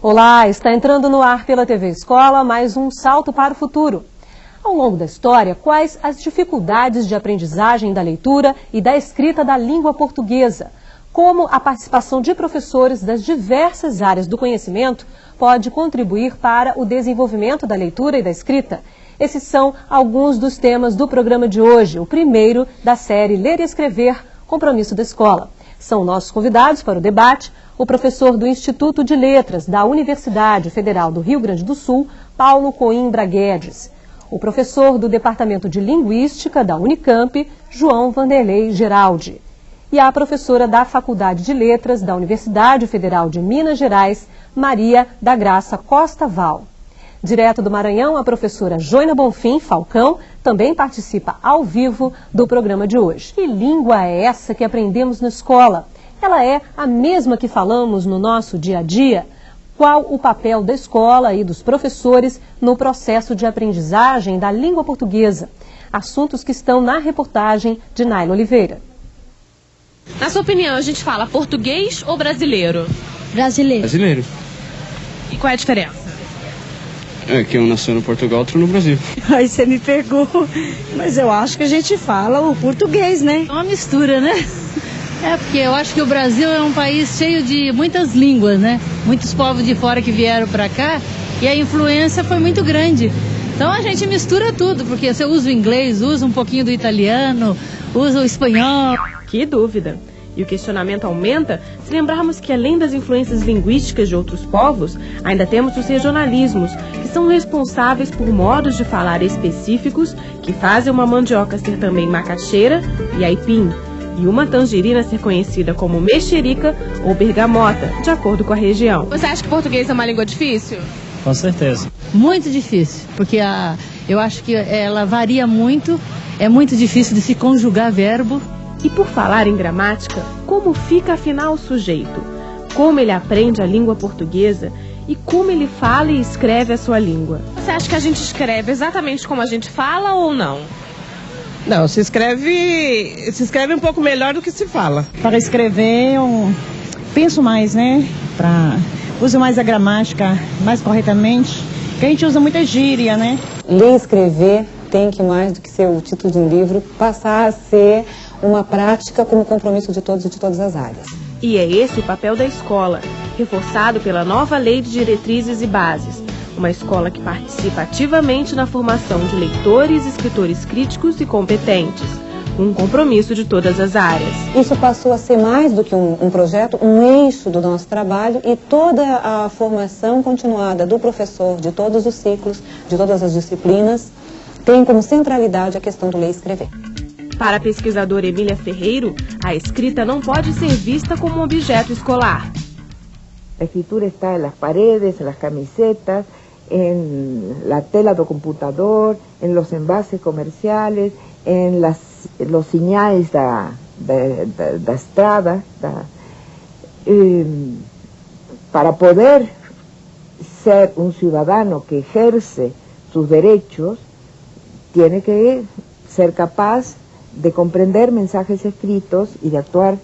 Olá, está entrando no ar pela TV Escola mais um Salto para o Futuro. Ao longo da história, quais as dificuldades de aprendizagem da leitura e da escrita da língua portuguesa? Como a participação de professores das diversas áreas do conhecimento pode contribuir para o desenvolvimento da leitura e da escrita? Esses são alguns dos temas do programa de hoje, o primeiro da série Ler e Escrever, Compromisso da Escola. São nossos convidados para o debate o professor do Instituto de Letras da Universidade Federal do Rio Grande do Sul, Paulo Coimbra Guedes. O professor do Departamento de Linguística da Unicamp, João Vanderlei Geraldi. E a professora da Faculdade de Letras da Universidade Federal de Minas Gerais, Maria da Graça Costa Val. Direto do Maranhão, a professora Joina Bonfim Falcão também participa ao vivo do programa de hoje. Que língua é essa que aprendemos na escola? Ela é a mesma que falamos no nosso dia a dia? Qual o papel da escola e dos professores no processo de aprendizagem da língua portuguesa? Assuntos que estão na reportagem de Naila Oliveira. Na sua opinião, a gente fala português ou brasileiro? Brasileiro. Brasileiro. E qual é a diferença? É que um nasceu no Portugal, outro no Brasil. Aí você me pegou, mas eu acho que a gente fala o português, né? É uma mistura, né? É, porque eu acho que o Brasil é um país cheio de muitas línguas, né? Muitos povos de fora que vieram pra cá e a influência foi muito grande. Então a gente mistura tudo, porque você usa o inglês, usa um pouquinho do italiano, usa o espanhol. Que dúvida! E o questionamento aumenta se lembrarmos que, além das influências linguísticas de outros povos, ainda temos os regionalismos, que são responsáveis por modos de falar específicos que fazem uma mandioca ser também macaxeira e aipim, e uma tangerina ser conhecida como mexerica ou bergamota, de acordo com a região. Você acha que português é uma língua difícil? Com certeza. Muito difícil, porque eu acho que ela varia muito, é muito difícil de se conjugar verbo. E por falar em gramática, como fica afinal o sujeito? Como ele aprende a língua portuguesa e como ele fala e escreve a sua língua? Você acha que a gente escreve exatamente como a gente fala ou não? Não, se escreve um pouco melhor do que se fala. Para escrever, eu penso mais, né? Uso mais a gramática mais corretamente, porque a gente usa muita gíria, né? Ler e escrever tem que, mais do que ser o título de um livro, passar a ser uma prática como compromisso de todos e de todas as áreas. E é esse o papel da escola, reforçado pela nova Lei de Diretrizes e Bases. Uma escola que participa ativamente na formação de leitores e escritores críticos e competentes. Um compromisso de todas as áreas. Isso passou a ser mais do que um projeto, um eixo do nosso trabalho, e toda a formação continuada do professor, de todos os ciclos, de todas as disciplinas, tem como centralidade a questão do ler e escrever. Para a pesquisadora Emília Ferreiro, a escrita não pode ser vista como um objeto escolar. A escritura está en las paredes, en las camisetas, en la tela do computador, en los envases comerciales, en los señales da estrada. Para poder ser un ciudadano que ejerce sus derechos, tiene que ser capaz de comprender mensajes escritos y de actuar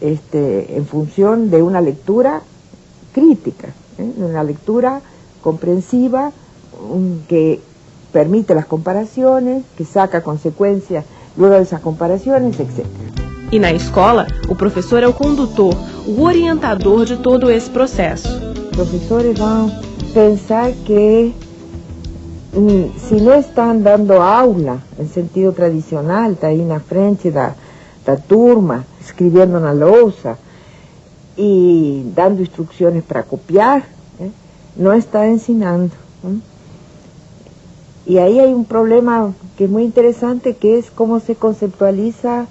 en función de una lectura crítica, una lectura comprensiva, que permite las comparaciones, que saca consecuencias luego de esas comparaciones, etc. E na escola, o professor é o condutor, o orientador de todo esse processo. Os professores vão pensar que se não estão dando aula em sentido tradicional, está aí na frente da turma, escrevendo na lousa e dando instruções para copiar, não está ensinando. E aí há um problema que é muito interessante, que é como se conceptualiza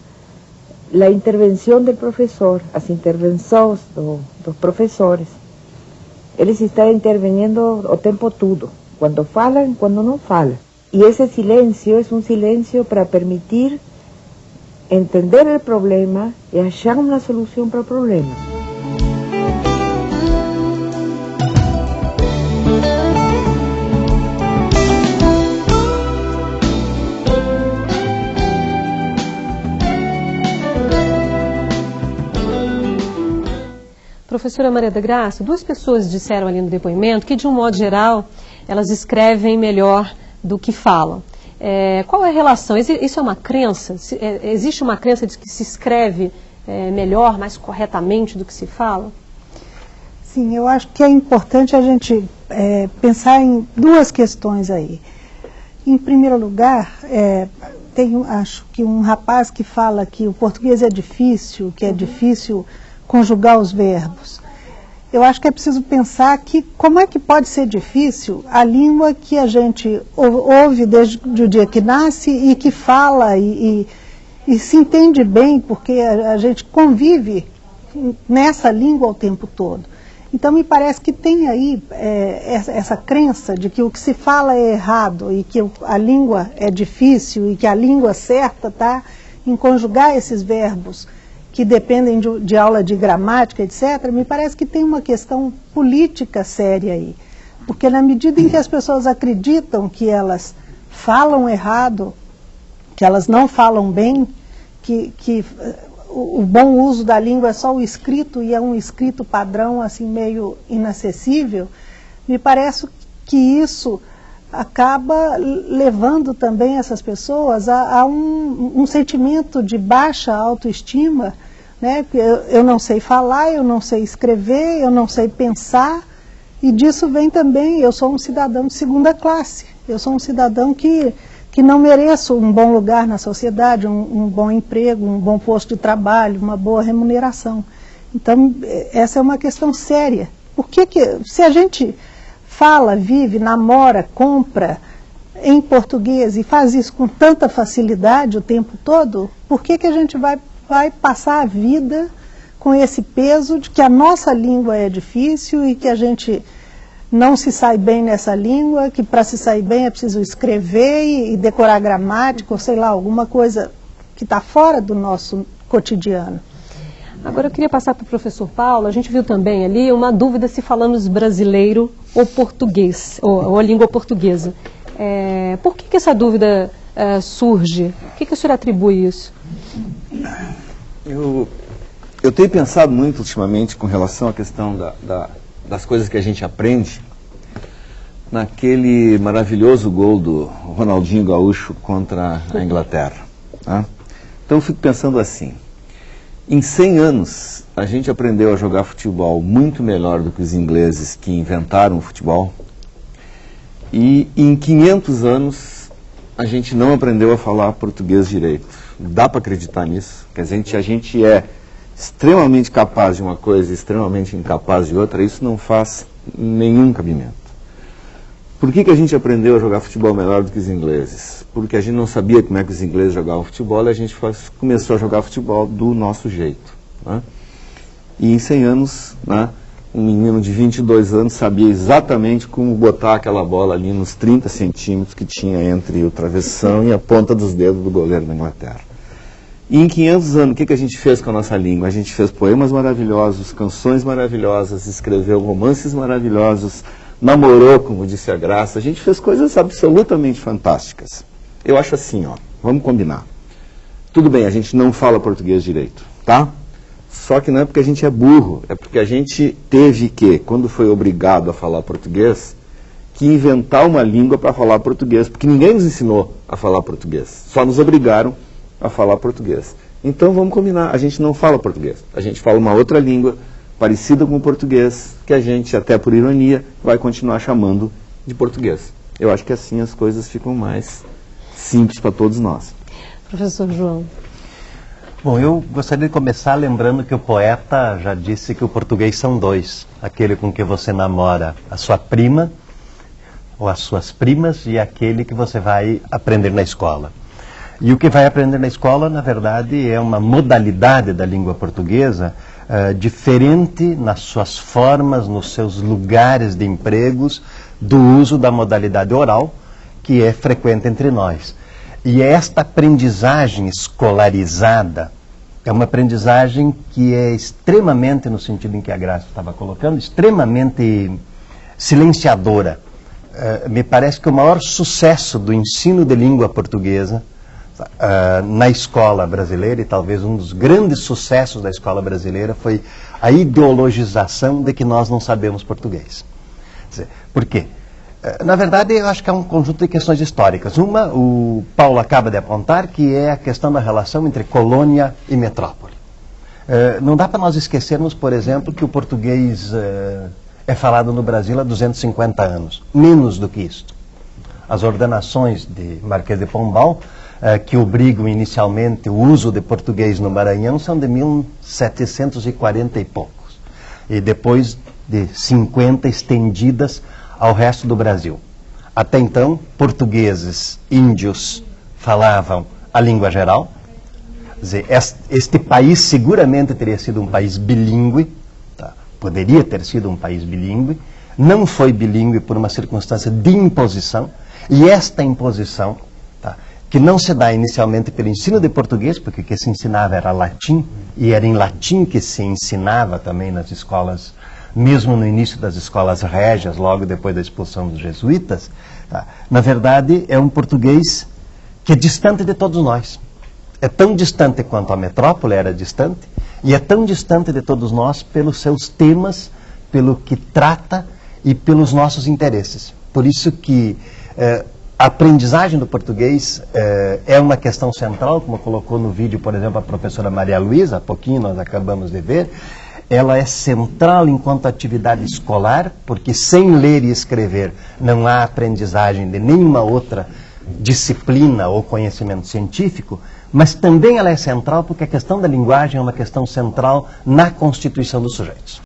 a intervenção do professor, as intervenções dos professores. Eles estão intervenindo o tempo todo, quando falam, quando não falam. E esse silêncio é um silêncio para permitir entender o problema e achar uma solução para o problema. Professora Maria da Graça, duas pessoas disseram ali no depoimento que, de um modo geral, elas escrevem melhor do que falam. Qual é a relação? Isso é uma crença? Existe uma crença de que se escreve melhor, mais corretamente do que se fala? Sim, eu acho que é importante a gente pensar em duas questões aí. Em primeiro lugar, acho que um rapaz que fala que o português é difícil, que é difícil conjugar os verbos. Eu acho que é preciso pensar que como é que pode ser difícil a língua que a gente ouve desde o dia que nasce e que fala e se entende bem, porque a gente convive nessa língua o tempo todo. Então me parece que tem aí essa crença de que o que se fala é errado e que a língua é difícil e que a língua certa está em conjugar esses verbos que dependem de aula de gramática, etc., me parece que tem uma questão política séria aí. Porque na medida em que as pessoas acreditam que elas falam errado, que elas não falam bem, que o bom uso da língua é só o escrito e é um escrito padrão assim meio inacessível, me parece que isso acaba levando também essas pessoas a um sentimento de baixa autoestima, né? Eu não sei falar, eu não sei escrever, eu não sei pensar, e disso vem também, eu sou um cidadão de segunda classe, eu sou um cidadão que não mereço um bom lugar na sociedade, um bom emprego, um bom posto de trabalho, uma boa remuneração. Então, essa é uma questão séria. Por que se a gente fala, vive, namora, compra em português e faz isso com tanta facilidade o tempo todo, por que a gente vai passar a vida com esse peso de que a nossa língua é difícil e que a gente não se sai bem nessa língua, que para se sair bem é preciso escrever e decorar gramática, ou sei lá, alguma coisa que está fora do nosso cotidiano. Agora eu queria passar para o professor Paulo. A gente viu também ali uma dúvida se falamos brasileiro ou português, ou a língua portuguesa. Por que essa dúvida surge? O que o senhor atribui isso? Eu tenho pensado muito ultimamente com relação à questão das coisas que a gente aprende naquele maravilhoso gol do Ronaldinho Gaúcho contra a Inglaterra. Tá? Então eu fico pensando assim, em 100 anos a gente aprendeu a jogar futebol muito melhor do que os ingleses que inventaram o futebol, e em 500 anos a gente não aprendeu a falar português direito. Dá para acreditar nisso? Quer dizer, a gente é extremamente capaz de uma coisa e extremamente incapaz de outra, isso não faz nenhum cabimento. Por que a gente aprendeu a jogar futebol melhor do que os ingleses? Porque a gente não sabia como é que os ingleses jogavam futebol e a gente começou a jogar futebol do nosso jeito. Né? E em 100 anos, né, um menino de 22 anos sabia exatamente como botar aquela bola ali nos 30 centímetros que tinha entre o travessão e a ponta dos dedos do goleiro da Inglaterra. E em 500 anos, o que a gente fez com a nossa língua? A gente fez poemas maravilhosos, canções maravilhosas, escreveu romances maravilhosos, namorou, como disse a Graça, a gente fez coisas absolutamente fantásticas. Eu acho assim, ó, vamos combinar. Tudo bem, a gente não fala português direito, tá? Só que não é porque a gente é burro, é porque a gente teve que, quando foi obrigado a falar português, que inventar uma língua para falar português, porque ninguém nos ensinou a falar português, só nos obrigaram a falar português. Então vamos combinar, a gente não fala português, a gente fala uma outra língua parecida com o português, que a gente, até por ironia, vai continuar chamando de português. Eu acho que assim as coisas ficam mais simples para todos nós. Professor João. Bom, eu gostaria de começar lembrando que o poeta já disse que o português são dois. Aquele com que você namora a sua prima, ou as suas primas, e aquele que você vai aprender na escola. E o que vai aprender na escola, na verdade, é uma modalidade da língua portuguesa diferente nas suas formas, nos seus lugares de empregos, do uso da modalidade oral, que é frequente entre nós. E esta aprendizagem escolarizada é uma aprendizagem que é extremamente, no sentido em que a Graça estava colocando, extremamente silenciadora. Me parece que o maior sucesso do ensino de língua portuguesa, na escola brasileira, e talvez um dos grandes sucessos da escola brasileira foi a ideologização de que nós não sabemos português. Por quê? Na verdade, eu acho que é um conjunto de questões históricas. Uma, o Paulo acaba de apontar, que é a questão da relação entre colônia e metrópole. Não dá para nós esquecermos, por exemplo, que o português é falado no Brasil há 250 anos. Menos do que isso. As ordenações de Marquês de Pombal, que obrigam inicialmente o uso de português no Maranhão, são de 1740 e poucos. E depois de 50 estendidas ao resto do Brasil. Até então, portugueses, índios falavam a língua geral. Quer dizer, este país seguramente teria sido um país bilíngue, tá? Poderia ter sido um país bilíngue, não foi bilíngue por uma circunstância de imposição, e esta imposição, tá? Que não se dá inicialmente pelo ensino de português, porque o que se ensinava era latim, e era em latim que se ensinava também nas escolas, mesmo no início das escolas régias, logo depois da expulsão dos jesuítas, tá? Na verdade é um português que é distante de todos nós. É tão distante quanto a metrópole era distante, e é tão distante de todos nós pelos seus temas, pelo que trata e pelos nossos interesses. Por isso que a aprendizagem do português é uma questão central, como colocou no vídeo, por exemplo, a professora Maria Luísa, há pouquinho nós acabamos de ver. Ela é central enquanto atividade escolar, porque sem ler e escrever não há aprendizagem de nenhuma outra disciplina ou conhecimento científico, mas também ela é central porque a questão da linguagem é uma questão central na constituição dos sujeitos.